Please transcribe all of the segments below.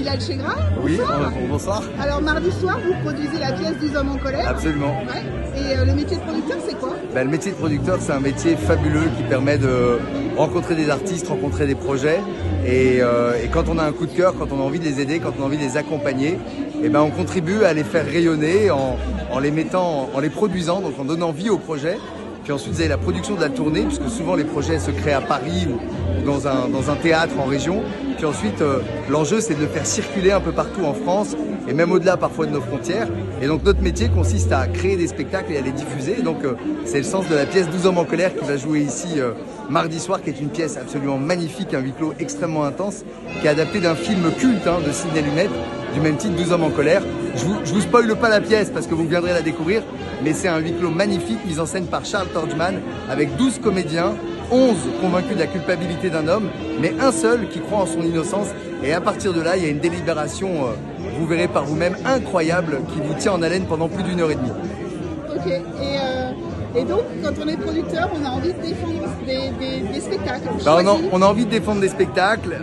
Bilal Chegra, Oui, bonsoir. bonsoir. Alors mardi soir, vous produisez la pièce 12 hommes en colère. Absolument. Ouais. Et le métier de producteur, c'est quoi? Le métier de producteur, c'est un métier fabuleux qui permet de rencontrer des artistes, rencontrer des projets. Et quand on a un coup de cœur, quand on a envie de les aider, quand on a envie de les accompagner, on contribue à les faire rayonner en les mettant, en les produisant, donc en donnant vie au projet. Puis ensuite, vous avez la production de la tournée, puisque souvent les projets se créent à Paris ou dans un théâtre en région. Puis ensuite, l'enjeu, c'est de le faire circuler un peu partout en France, et même au-delà parfois de nos frontières. Et donc notre métier consiste à créer des spectacles et à les diffuser. Et donc c'est le sens de la pièce 12 hommes en colère qui va jouer ici mardi soir, qui est une pièce absolument magnifique, un huis clos extrêmement intense, qui est adapté d'un film culte de Sidney Lumet, du même titre, 12 hommes en colère. Je vous spoile pas la pièce parce que vous viendrez la découvrir, mais c'est un huis clos magnifique, mis en scène par Charles Torgman, avec 12 comédiens, 11 convaincus de la culpabilité d'un homme, mais un seul qui croit en son innocence. Et à partir de là, il y a une délibération, vous verrez par vous-même, incroyable, qui vous tient en haleine pendant plus d'1 heure et demie. Ok. Et donc, quand on est producteur, on a envie de défendre des spectacles. On a envie de défendre des spectacles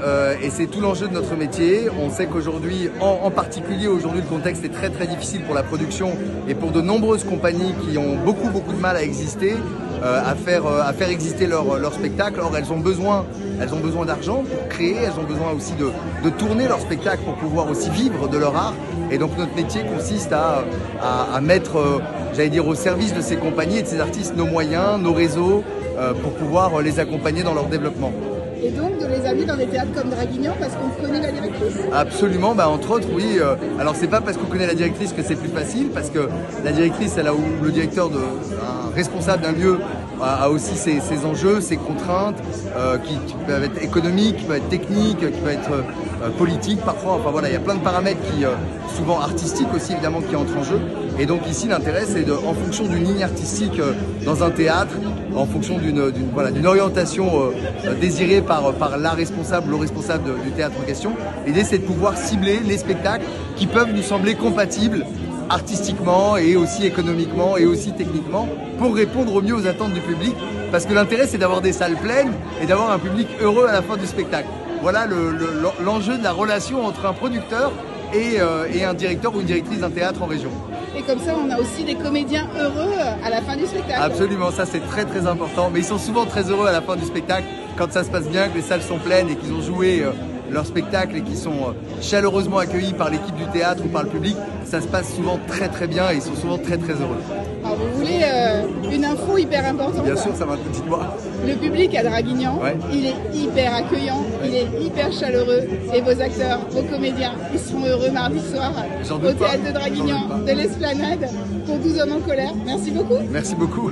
et c'est tout l'enjeu de notre métier. On sait qu'aujourd'hui, en particulier aujourd'hui, le contexte est très très difficile pour la production et pour de nombreuses compagnies qui ont beaucoup de mal à exister, à faire exister leur spectacle. Or, elles ont besoin d'argent pour créer, elles ont besoin aussi de tourner leur spectacle pour pouvoir aussi vivre de leur art. Et donc notre métier consiste à mettre, j'allais dire, au service de ces compagnies et de ces artistes nos moyens, nos réseaux, pour pouvoir les accompagner dans leur développement. Et donc de les amener dans des théâtres comme Draguignan parce qu'on connaît la directrice? Absolument, entre autres, oui. Alors c'est pas parce qu'on connaît la directrice que c'est plus facile, parce que la directrice, ou le directeur, un responsable d'un lieu a aussi ses enjeux, ses contraintes, qui peuvent être économiques, qui peuvent être techniques, qui peuvent être politiques parfois. Enfin voilà, il y a plein de paramètres souvent artistiques aussi évidemment, qui entrent en jeu. Et donc ici l'intérêt c'est en fonction d'une ligne artistique dans un théâtre, en fonction d'une orientation désirée par le responsable du théâtre en question. L'idée c'est de pouvoir cibler les spectacles qui peuvent nous sembler compatibles artistiquement et aussi économiquement et aussi techniquement pour répondre au mieux aux attentes du public, parce que l'intérêt c'est d'avoir des salles pleines et d'avoir un public heureux à la fin du spectacle. Voilà l'enjeu de la relation entre un producteur et un directeur ou une directrice d'un théâtre en région. Et comme ça, on a aussi des comédiens heureux à la fin du spectacle. Absolument, ça c'est très très important. Mais ils sont souvent très heureux à la fin du spectacle, quand ça se passe bien, que les salles sont pleines et qu'ils ont joué leur spectacle et qu'ils sont chaleureusement accueillis par l'équipe du théâtre ou par le public. Ça se passe souvent très très bien et ils sont souvent très très heureux. Alors vous voulez une info hyper importante? Bien sûr, ça va, dites-moi. Le public à Draguignan, il est hyper accueillant, il est hyper chaleureux. Et vos acteurs, vos comédiens, ils seront heureux mardi soir au théâtre de Draguignan, de l'Esplanade, pour 12 hommes en colère. Merci beaucoup. Merci beaucoup.